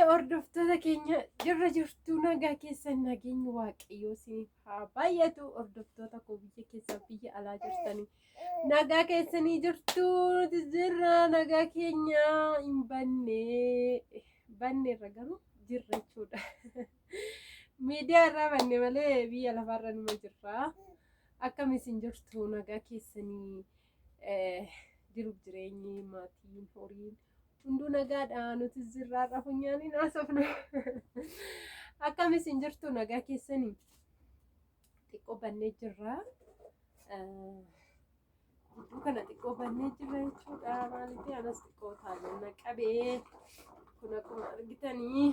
Hordoftoota keenya jirra jirtuu nagaa keessan nageenyi waaqayyoo isiniif haa baay'atu. Hordoftoota koo biyya keessaa biyya alaa jirtanii nagaa keessanii jirtuu nuti jirra. Nagaa keenya hin banneerra garuu jirra jechuudha. Miidiyaa irraa banne malee biyya lafaarra numa jirra. Akkam isin jirtu nagaa keessanii jiruuf jireenyi maatiin horiin hunduu nagaadha. Nuti jirraadha funyaaniin haasofna. Akkam isin jirtu nagaa keessanii xiqqoo bannee jirra. Gidduu kana xiqqoo bannee jirra jechuudha. Maaliif anas xiqqoo taa'ee qabee kun akkuma argitanii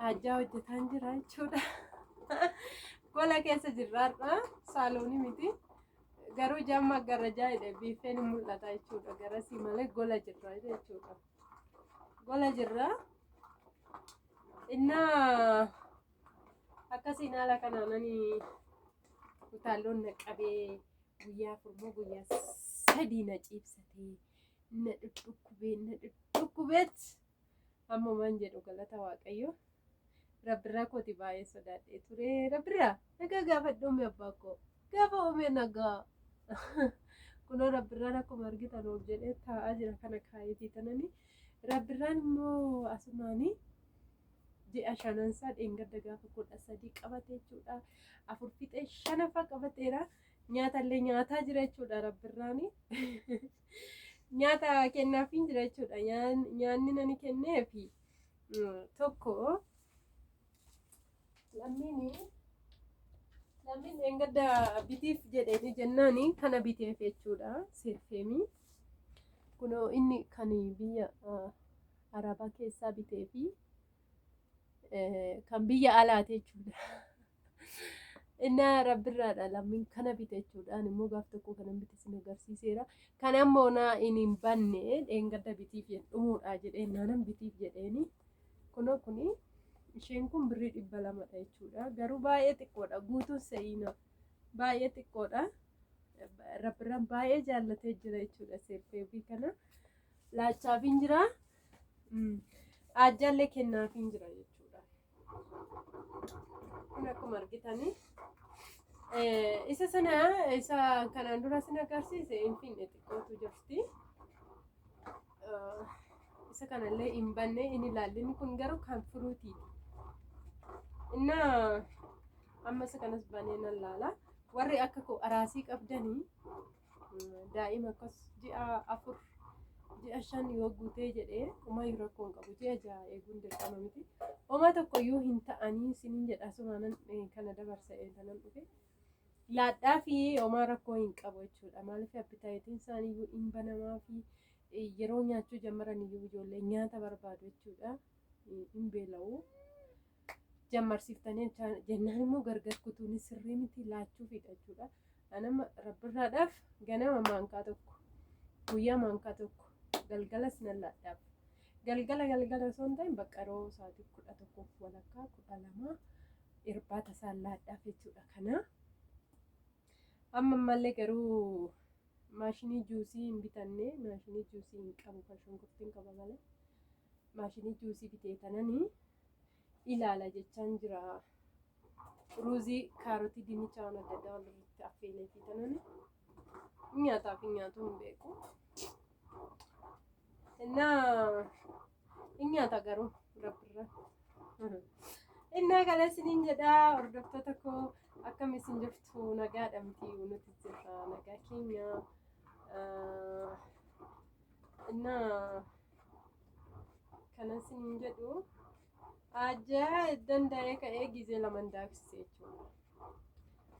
ajjaa hojjetaan jira jechuudha. Gola keessa jirraadha. Saaloonii miti. Garuu jamma garajaa biifeen mul'ata jechuudha. Garasii malee gola jirra jechuudha. Gola jirra. Innaa akkasiin haala kanaanani utaalloon na qabee guyyaa furmoo guyyaa sadii na ciibsatee na dhukkubeet ammumaan jedhu galata waaqayyo. Rabbiraa kooti baay'ee sodaadhee ture. Rabbiraa nagaa gaafadhuume abbaa koo gaafa uume nagaa. Kunoo Rabbiraan akkuma argitan of jedhee taa'aa jira kana kaayetii tananii. Rabbiraan immoo asumaanii ji'a shanansaa dheengadda gaafa 13 qabate jechuudha. 4 fixee 5 qabateera. Nyaatallee nyaataa jira jechuudha Rabbiraani. Nyaata kennaafii jira jechuudha. Nyaanni nani kenneefi tokko lammiin dheengadda bitiif jedheeni jennaani kana biteef jechuudha. Seerfeemii kunoo inni kan biyya Arabaa keessaa biteefi kan biyya alaati jechuudha. Innaa Rabbirraadha lammiin kana bite jechuudha. Ani immoo gaaf tokko kanan bite sin agarsiiseera. Kan ammoo naa hin banne dheengadda bitiif dhumuudha jedheen naanan bitiif jedheeni. Kunoo kuni isheen kun birrii 200 jechuudha. Garuu baay'ee xiqqoodha. Guutuun seeyina baay'ee xiqqoodha. Rabbiraan baay'ee jaallatee jira jechuudha. Seerfeebii kana laachaafin jira. Ajjaallee kennaafin jira jechuudha. Kun akkuma argitanii isa sana isa kanaan dura sin agarsiise hin finne xiqqootu jirti. Isa kanallee hin banne hin ilaallinni kun garuu kan furuutiiti. Innaa amma isa kanas banee nan laala. Warri akka koo araasii qabdanii daa'ima akkas ji'a 4 ji'a 5 yoo guutee jedhee umayyuu rakkoon qabu ji'a 6 eeguun dirqama miti. Oma tokkoyyuu hin ta'anii isiniin jedha sumaanan kana dabarsa'ee tanan dhufe. Laadhaa fi homaa rakkoo hin qabu jechuudha. Maaliif appitaayitiin isaaniiyyuu hin banamaa fi yeroo nyaachuu jammaraniyyuu ijoollee nyaata barbaadu jechuudha. Hin beela'u. Jammarsiiftanii jennaan immoo gargar kutuun sirrii miti laachuufidha jechuudha. Anama Rabbirraadhaaf ganama maankaa tokko guyyaa maankaa tokko galgalas nan laadhaaf. Galgala osoo hin ta'in bakka yeroo sa'aatii 11 walakkaa 12 irbaata isaan laadhaaf jechuudha. Kana amma ammallee garuu maashinii juusii hin bitanne maashinii juusii hin qabu kan shunkurtiin qaba malee maashinii juusii bitee tananii ilaala jechaan jira. Ruuzii kaarotii dinnichaa waan adda addaa walirratti affeelee fi tananii nyaataaf nyaatu hin beeku. Innaa hin nyaata garuu Rabbirra. Innaa kana isiniin jedhaa hordoftoota koo akkam isin jirtu nagaadha miti nuti jirra nagaa keenya. Innaa kana isiniin jedhu ajjaa danda'ee ka'ee gizee laman daaksise jechuudha.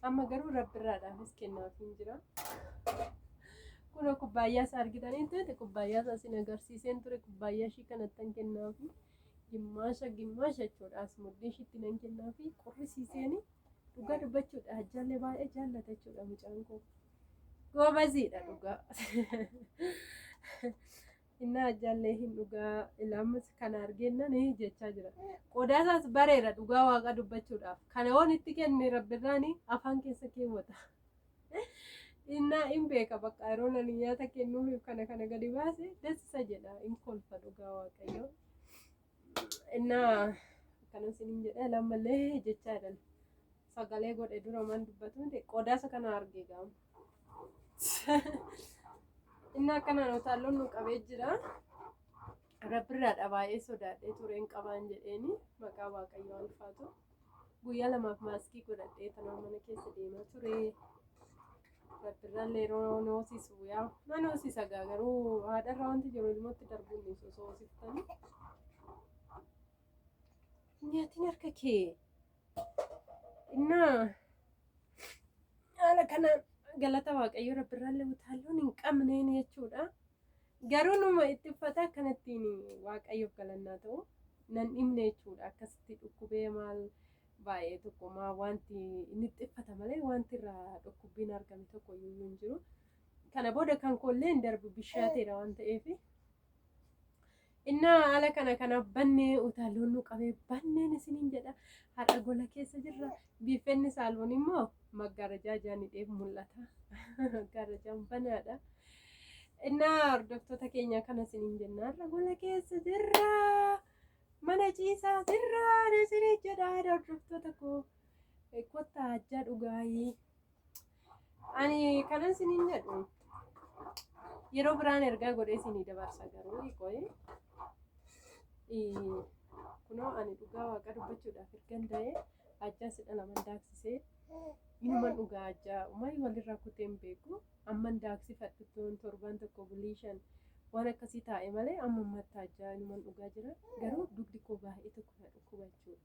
Amma garuu Rabbirraadhaafis kennaafin jira. Kunoo kubbaayyaa isaa argitanii ta'e kubbaayyaa isaa isin agarsiiseen ture. Kubbaayyaa ishii kanattan kennaafi gimmaasha jechuudha. As mudhii ishiitti nan kennaafi qorrisiiseeni dhugaa dubbachuudha. Ajjaallee baay'ee jaallata jechuudha mucaan koo. Goobaziidha dhugaa. Innaa ajjaallee hin dhugaa ilaamus kana argennan jechaa jira. Qodaa isaas bareera dhugaa waaqa dubbachuudhaaf. Kana waan itti kenne Rabbirraani afaan keessa keewwata. Innaa hin beeka bakka yeroo nani nyaata kennuuf kana gadi baase dassa jedha hin kolfa dhugaa waaqayyo. Innaa kana isiniin jedhee lammallee jechaadhaan sagalee godhe dura man dubbatu qodaasa kana argee gaama. Innaa akkanaan utaalloon nu qabee jira. Rabbirraadha baay'ee sodaadhee tureen qabaan jedheeni maqaa waaqayyoo ulfaatu. Guyyaa lamaaf maaskii godhadhee tanaa mana keessa deemaa ture. Rabbirraallee yeroo noosisu yaa na noosisa garuu haadharraa wanti jiru ilmootti darbuun ni soosiftanii. Nyaatiin harka kee. Innaa haala kana galata waaqayyoo rabbirraallee utaalloon hin qabneen jechuudha. Garuu numa itti uffata akkanattiin waaqayyoof galannaa ta'u nan dhimne jechuudha. Akkasitti dhukkubee maal baay'ee tokkummaa wanti inni xiffata malee wanti irraa dhukkubbiin argame tokko iyyuu hin jiru. Kana booda kan koollee hin darbu bishaateedha waan ta'eef. Innaa haala kanaaf bannee utaalloon nu qabee banneen isiniin jedha. Har'a gola keessa jirra. Biiffenni saalmoon immoo maggaarajaa jaanidheef mul'ata. Maggaarajaan banaadha. Innaa hordoftoota keenya kana isiniin jenna har'a gola keessa jirra. Mana ciisaa jirra isiniin jedha hordoftoota koo. Kottaa ajjaa dhugaayii. Ani kana isiniin jedhu yeroo biraan ergaa godhee isinii dabarsa garuu hiikooyi. Kunoo ani dhugaa waaqa dubbachuudhaaf ergan ta'ee ajjaa sidha laman daaksisee inuman dhugaa ajjaa uummanni walirraa kutee hin beeku. Amman daaksifadhu torban tokko bulii 5 waan akkasii taa'e malee amma ammatti ajjaa inuman dhugaa jira. Garuu dugdi koo baay'ee tokko na dhukkuba jechuudha.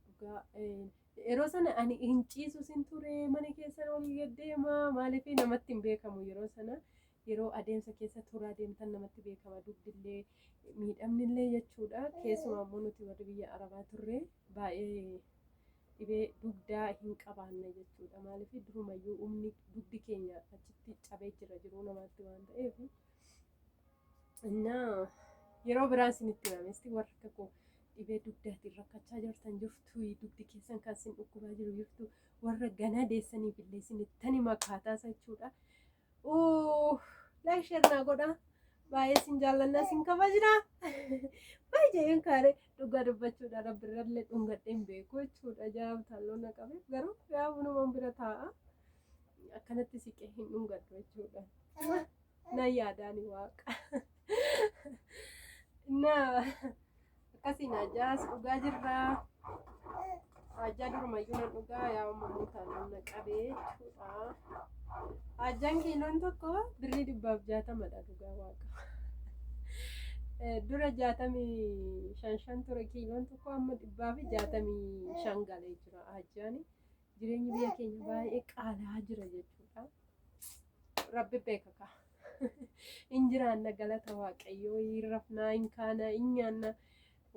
Dhugaa yeroo sana ani hin ciisu sin ture mana keessa olii gaddeema maaliif namatti hin beekamu yeroo sana. Yeroo adeemsa keessa tura adeemtan namatti beekama dugdillee miidhamnillee jechuudha. Keessumaa immoo nuti warri biyya Arabaa turre baay'ee dhibee dugdaa hin qabaanne jechuudha. Maaliif durumayyuu humni dugdi keenya achitti cabee jira jiruu namaatti waan ta'eef. Innaa yeroo biraan isinitti himamesti warra akka koo dhibee dugdaatiin rakkachaa jirtan jirtu dugdi keessan kan isin dhukkubaa jiru jirtu warra ganaa deessaniif illee isinittani makaataasa jechuudha. Like share naa godha. Baay'ee isin jaallannaa isin kabajna. Baay'een kaare dhugaa dubbachuudha rabbirrallee dhungadhee hin beeku jechuudha. Jaab talloon na qabe garuu yaabunumaan bira taa'a. Akkanatti siqee hin dhungadhu jechuudha. Na yaadaani waaqa. Innaa akkasiin ajjaas dhugaa jirra. Ajjaa durumayyuu nan dhugaa yaa uumamuu talloon na qabee jechuudha. Ajjaan kiiloon tokko birrii 160 dhugaa waaqa. Dura 65 ture kiiloon tokko amma 165 galee jira ajjaani. Jireenyi biyya keenya baay'ee qaala'aa jira jechuudha. Rabbi beeka ka. Injiraanna galata waaqayyoo hin rafnaa hin kaana hin nyaanna.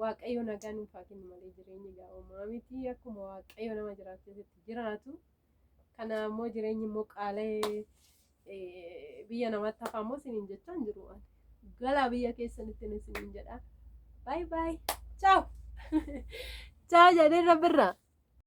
Waaqayyo nagaa nuuf haa kennu malee jireenyi gaa'ummaa miti akkuma waaqayyo nama jiraachisetti jiraatu. Kana immoo jireenyi immoo qaalee biyya namaatti hafaa immoo isiniin jechaan jiru. Galaa biyya keessanitti isiniin jedha. Bye bye. Ciao. Ciao jedhee rabbirraa.